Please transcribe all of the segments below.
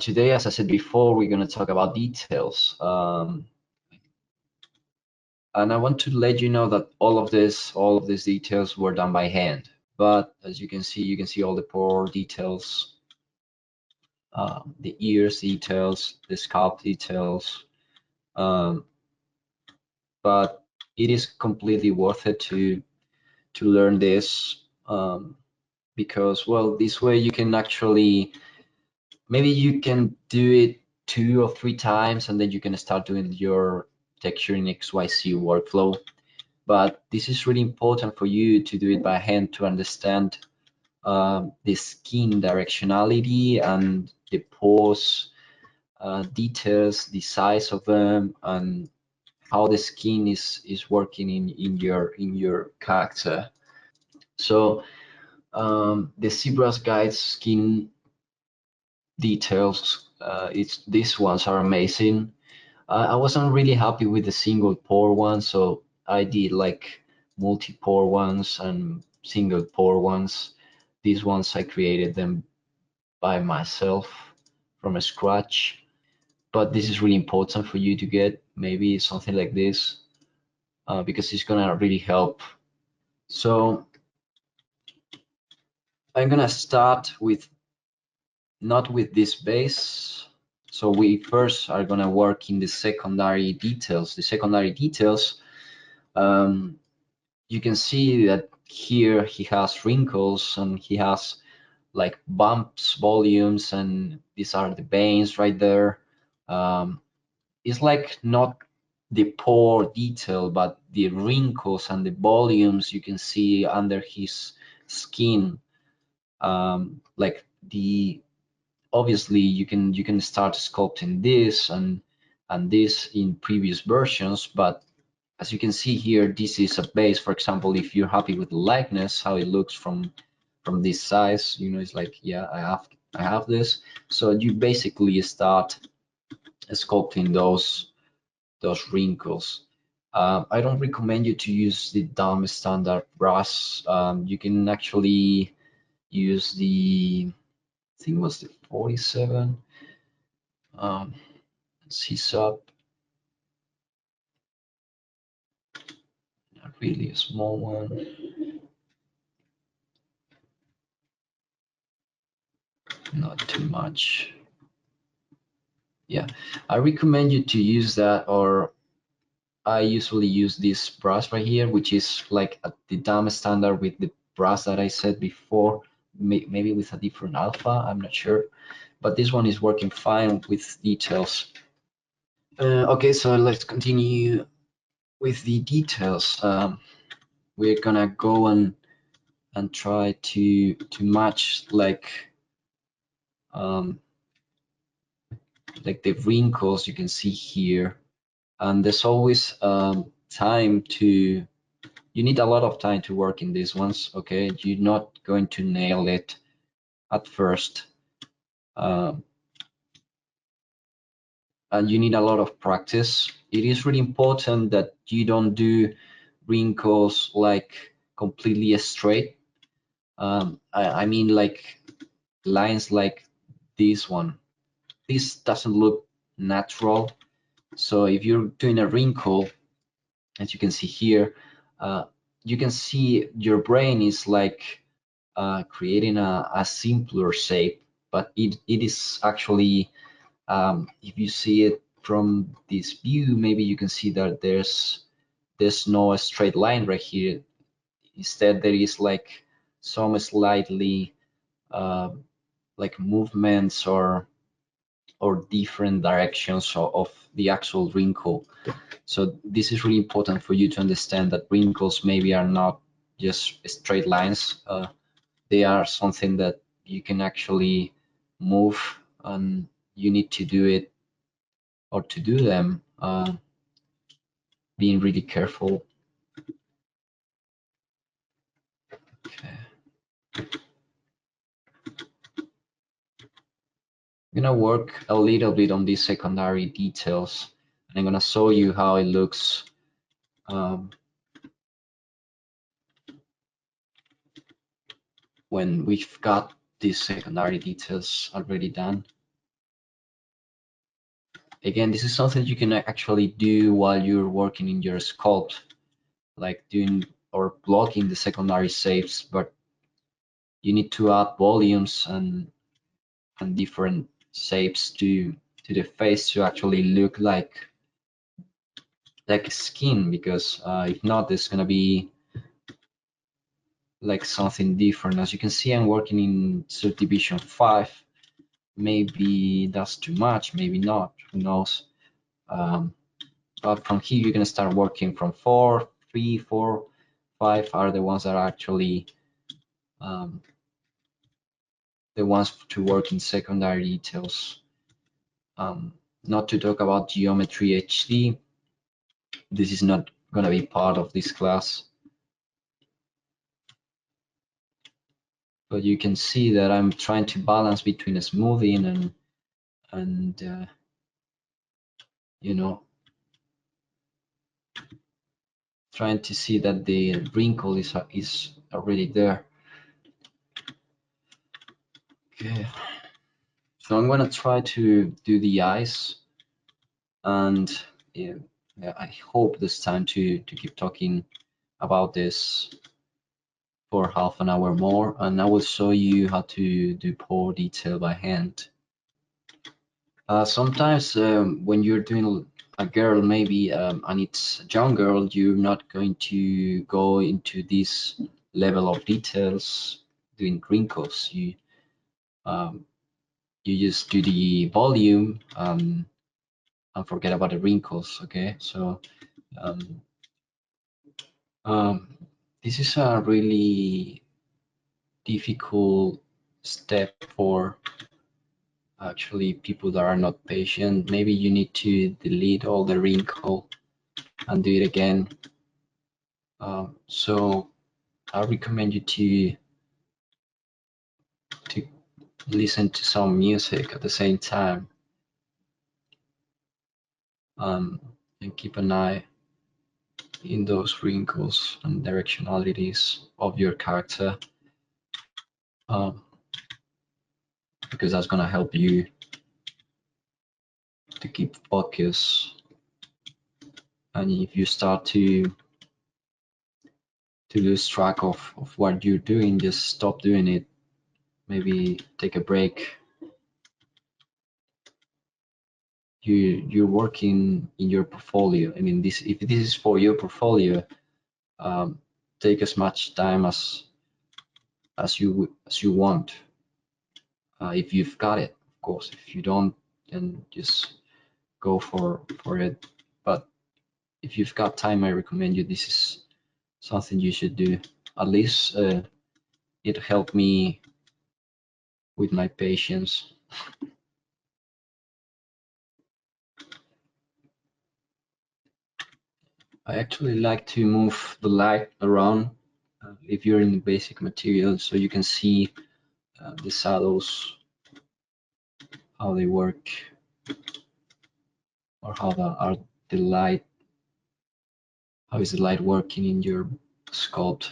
Today, as I said before, we're going to talk about details. And I want to let you know that all of these details were done by hand. But as you can see all the pore details, the ears details, the scalp details. But it is completely worth it to learn this because, well, this way you can actually, maybe you can do it 2 or 3 times and then you can start doing your texture in XYZ workflow. But this is really important for you to do it by hand to understand the skin directionality and the pores details, the size of them, and how the skin is working in your character. So the ZBrush guides skin details. These ones are amazing. I wasn't really happy with the single pore one, so I did like multi-pore ones and single pore ones. These ones I created them by myself from scratch. But this is really important for you to get maybe something like this because it's gonna really help. So I'm gonna start with not with this base. So we first are gonna work in the secondary details. The secondary details, you can see that here he has wrinkles and he has like bumps, volumes, and these are the veins right there. It's like not the pore detail, but the wrinkles and the volumes you can see under his skin. Like the obviously you can start sculpting this and this in previous versions, but as you can see here, this is a base. For example, if you're happy with the likeness, how it looks from this size, you know, it's like, yeah, I have this. So you basically start sculpting those wrinkles. I don't recommend you to use the dumb standard brush. You can actually use the, I think it was the 47. He's up, not really a small one. Not too much. Yeah, I recommend you to use that, or I usually use this brush right here, which is like the dumb standard with the brush that I said before, maybe with a different alpha, I'm not sure, but this one is working fine with details. Okay, so let's continue with the details. We're gonna go and try to match um, like the wrinkles you can see here, and there's always time to, you need a lot of time to work in these ones. Okay, you're not going to nail it at first, and you need a lot of practice. It is really important that you don't do wrinkles like completely straight. I mean like lines like this one. This doesn't look natural. So if you're doing a wrinkle, as you can see here, you can see your brain is like creating a simpler shape, but it is actually, if you see it from this view, maybe you can see that there's no straight line right here. Instead, there is like some slightly like movements or different directions of the actual wrinkle. So this is really important for you to understand that wrinkles maybe are not just straight lines. They are something that you can actually move, and you need to do it, or to do them, being really careful. Okay. I'm gonna work a little bit on these secondary details, and I'm gonna show you how it looks when we've got these secondary details already done. Again, this is something you can actually do while you're working in your sculpt, like doing or blocking the secondary shapes, but you need to add volumes and different shapes to the face to actually look like skin, because if not, there's gonna be like something different. As you can see, I'm working in subdivision 5. Maybe that's too much, maybe not, who knows. Um, but from here, you're gonna start working from 4, 3, 4, 5 are the ones that are actually um, the ones to work in secondary details. Not to talk about geometry HD. This is not gonna be part of this class. But you can see that I'm trying to balance between smoothing and you know, trying to see that the wrinkle is already there. Okay, so I'm gonna try to do the eyes, and yeah, I hope this time to keep talking about this for half an hour more, and I will show you how to do pore detail by hand. Sometimes when you're doing a girl, maybe, and it's a young girl, you're not going to go into this level of details doing wrinkles. Um, you just do the volume and forget about the wrinkles. Okay, so um, um, this is a really difficult step for actually people that are not patient. Maybe you need to delete all the wrinkle and do it again. So I recommend you to listen to some music at the same time, um, and keep an eye in those wrinkles and directionalities of your character, um, because that's gonna help you to keep focus. And if you start to lose track of what you're doing, just stop doing it. Maybe take a break. You're working in your portfolio. I mean, this if this is for your portfolio, um, take as much time as you want. If you've got it, of course. If you don't, then just go for it. But if you've got time, I recommend you. This is something you should do. At least it helped me with my patience. I actually like to move the light around if you're in the basic material, so you can see the shadows, how they work, or are the light, how is the light working in your sculpt.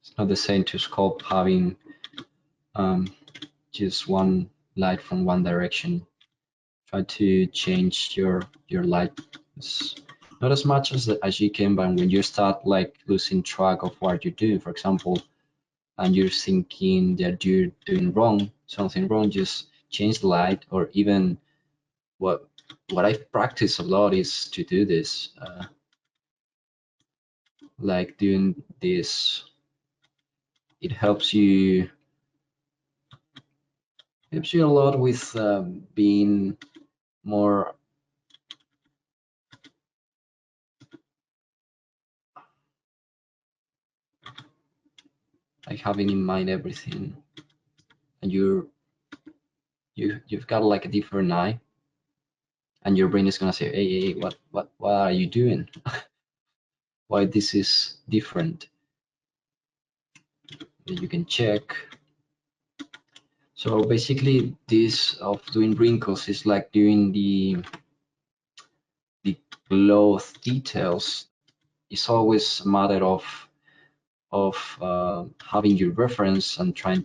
It's not the same to sculpt having um, just one light from one direction. Try to change your light not as much as you can, but when you start like losing track of what you're doing, for example, and you're thinking that you're doing something wrong, just change the light. Or even what I practice a lot is to do this, like doing this. It helps you a lot with being more, like having in mind everything, and you've got like a different eye, and your brain is gonna say, hey, what are you doing? Why this is different? Then you can check. So basically, this of doing wrinkles is like doing the cloth details. It's always a matter of having your reference and trying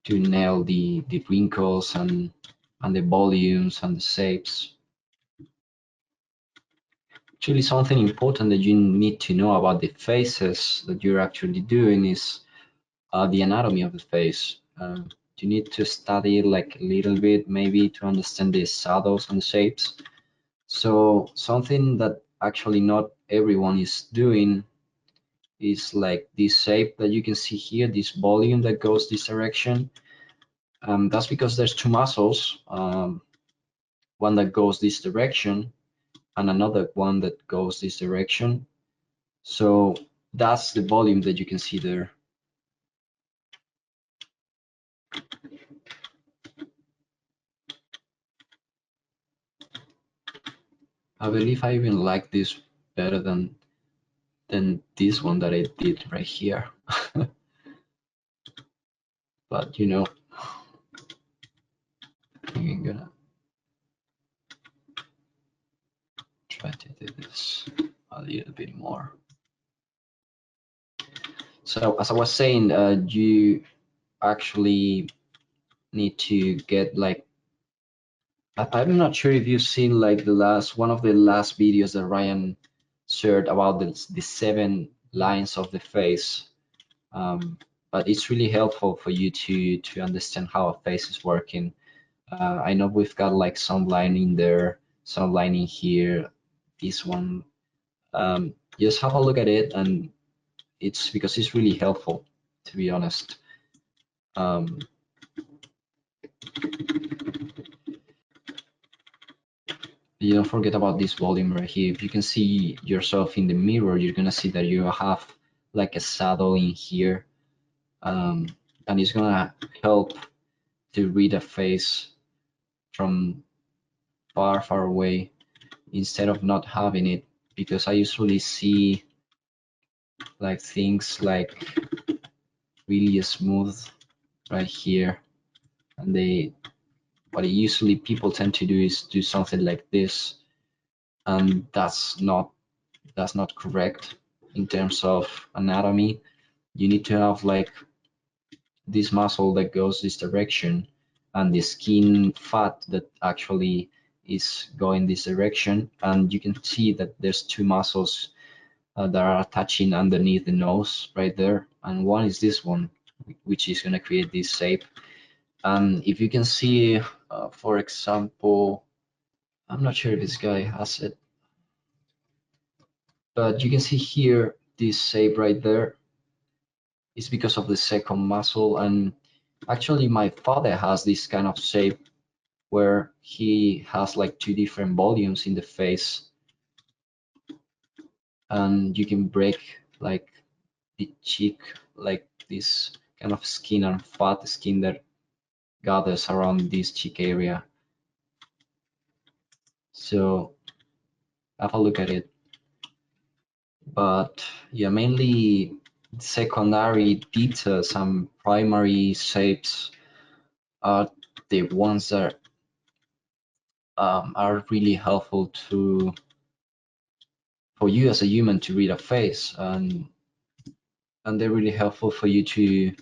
to nail the wrinkles and the volumes and the shapes. Actually, something important that you need to know about the faces that you're actually doing is the anatomy of the face. You need to study it like a little bit, maybe to understand the shadows and shapes. So something that actually not everyone is doing is like this shape that you can see here, this volume that goes this direction. That's because there's two muscles, one that goes this direction and another one that goes this direction. So that's the volume that you can see there. I believe I even like this better than this one that I did right here. But you know, I'm gonna try to do this a little bit more. So as I was saying, you actually need to get like, I'm not sure if you've seen like the last one of the last videos that Ryan shared about the 7 lines of the face. But it's really helpful for you to understand how a face is working. I know we've got like some line in there, some line in here, this one. Just have a look at it, and it's because it's really helpful, to be honest. Um, you don't forget about this volume right here. If you can see yourself in the mirror, you're gonna see that you have like a shadow in here, and it's gonna help to read a face from far, far away instead of not having it. Because I usually see like things like really smooth right here, and what usually people tend to do is do something like this, and that's not correct in terms of anatomy. You need to have like this muscle that goes this direction and the skin fat that actually is going this direction, and you can see that there's two muscles that are attaching underneath the nose right there, and one is this one, which is going to create this shape. And if you can see, for example, I'm not sure if this guy has it, but you can see here this shape right there is because of the second muscle. And actually my father has this kind of shape where he has like two different volumes in the face, and you can break like the cheek, like this kind of skin and fat skin that gathers around this cheek area. So have a look at it. But yeah, mainly secondary details and primary shapes are the ones that are really helpful for you as a human to read a face, and they're really helpful for you to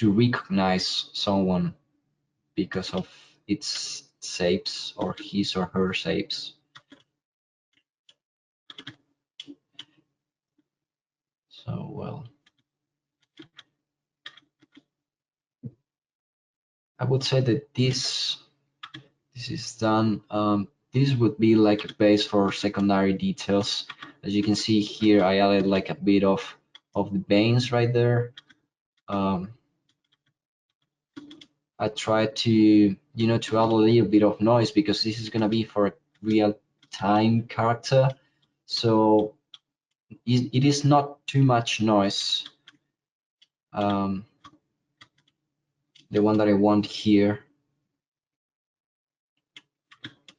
recognize someone because of its shapes or his or her shapes. So well, I would say that this is done. This would be like a base for secondary details. As you can see here, I added like a bit of the veins right there. I tried to, to add a little bit of noise because this is gonna be for a real time character. So it is not too much noise. The one that I want here,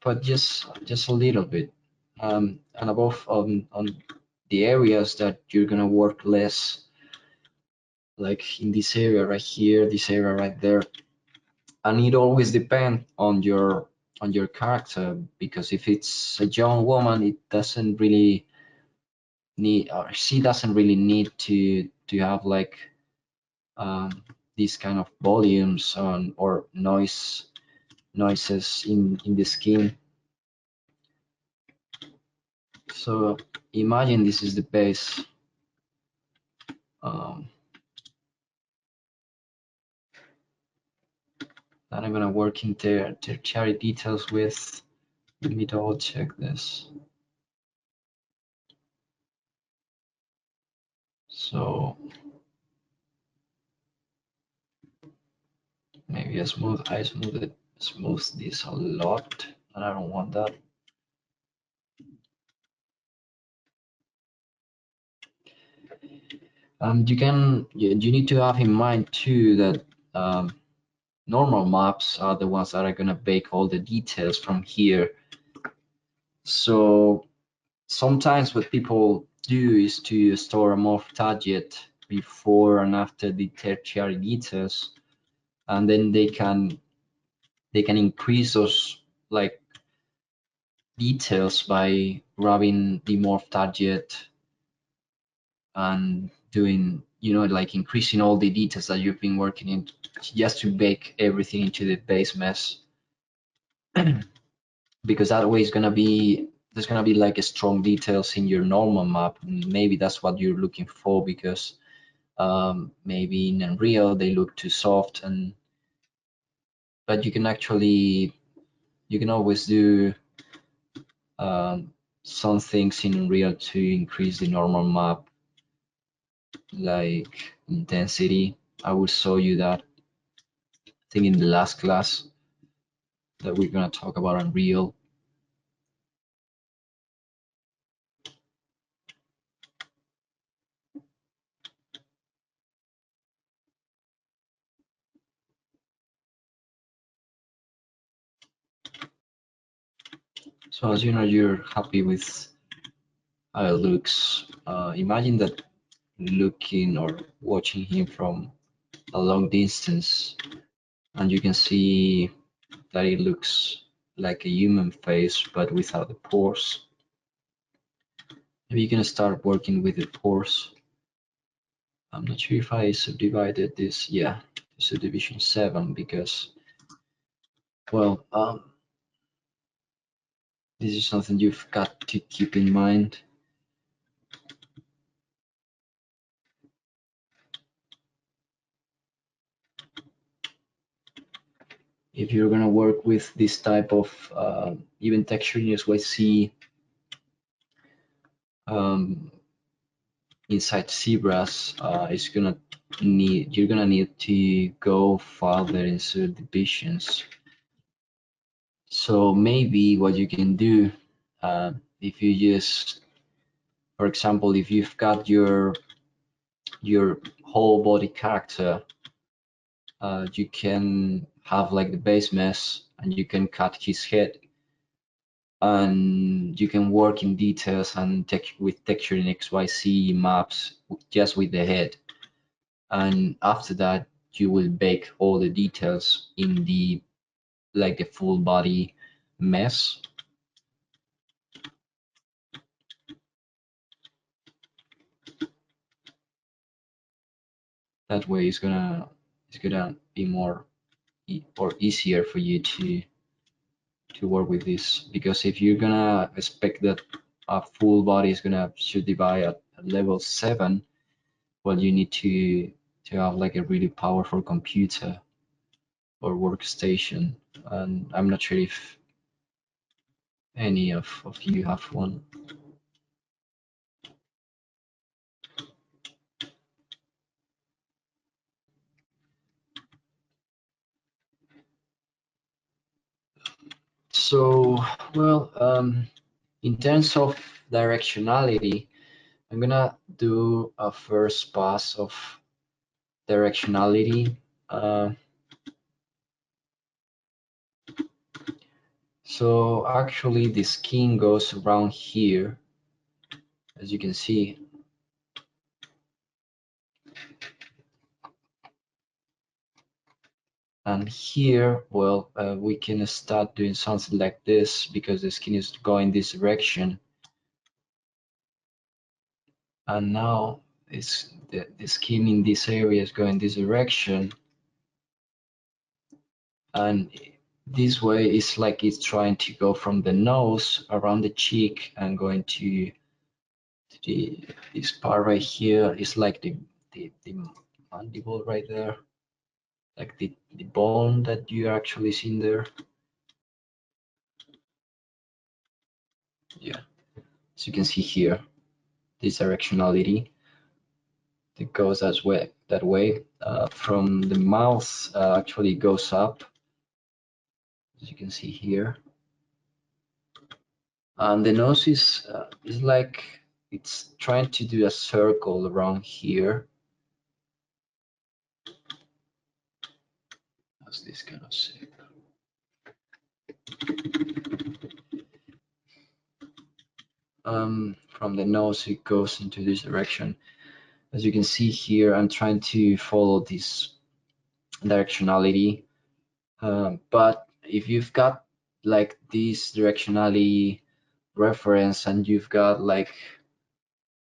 but just a little bit. And above on the areas that you're gonna work less, like in this area right here, this area right there. And it always depends on your character, because if it's a young woman, it doesn't really need, or she doesn't really need to have like these kind of volumes or noises in the skin. So imagine this is the base. Um, that I'm gonna work in tertiary details with. Let me double check this. So maybe I smooth this a lot, and I don't want that. You need to have in mind too that normal maps are the ones that are gonna bake all the details from here. So sometimes what people do is to store a morph target before and after the tertiary details, and then they can increase those like details by grabbing the morph target and doing, like increasing all the details that you've been working in just to bake everything into the base mesh. Because that way there's gonna be like a strong details in your normal map. Maybe that's what you're looking for, because maybe in Unreal they look too soft, but you can always do some things in Unreal to increase the normal map, like intensity. I will show you that, I think, in the last class that we're gonna talk about Unreal. So as you know, you're happy with how it looks. Imagine that looking or watching him from a long distance, and you can see that it looks like a human face but without the pores. Maybe you can start working with the pores. I'm not sure if I subdivided this. Yeah, subdivision 7, because, well, this is something you've got to keep in mind. If you're gonna work with this type of even texture in SYC inside zebras, you're gonna need to go further in subdivisions. So maybe what you can do, if you just, for example, if you've got your whole body character, you can have like the base mesh, and you can cut his head, and you can work in details and with texture in XYZ maps just with the head. And after that, you will bake all the details in the full body mesh. That way it's gonna be more or easier for you to work with this, because if you're gonna expect that a full body is gonna should divide at level 7, well, you need to have like a really powerful computer or workstation, and I'm not sure if any of you have one. So, well, in terms of directionality, I'm gonna do a first pass of directionality. So actually the skin goes around here, as you can see. And here, well, we can start doing something like this, because the skin is going this direction. And now the skin in this area is going this direction. And this way it's like it's trying to go from the nose around the cheek and going to this part right here. It's like the mandible right there, like the bone that you actually seen there. Yeah, as you can see here, this directionality that goes that way. From the mouth actually goes up, as you can see here. And the nose is like it's trying to do a circle around here. How's this kind of shape? From the nose, it goes into this direction. As you can see here, I'm trying to follow this directionality. But if you've got like this directionality reference and you've got like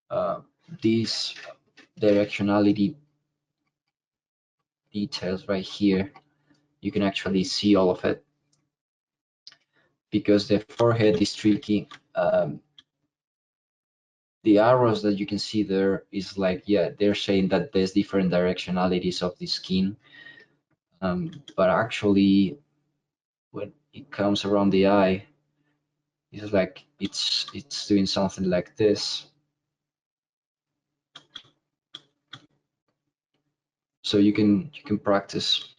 uh, these directionality details right here, you can actually see all of it because the forehead is tricky. The arrows that you can see there is like, yeah, they're saying that there's different directionalities of the skin. But actually, when it comes around the eye, it's like it's doing something like this. So you can practice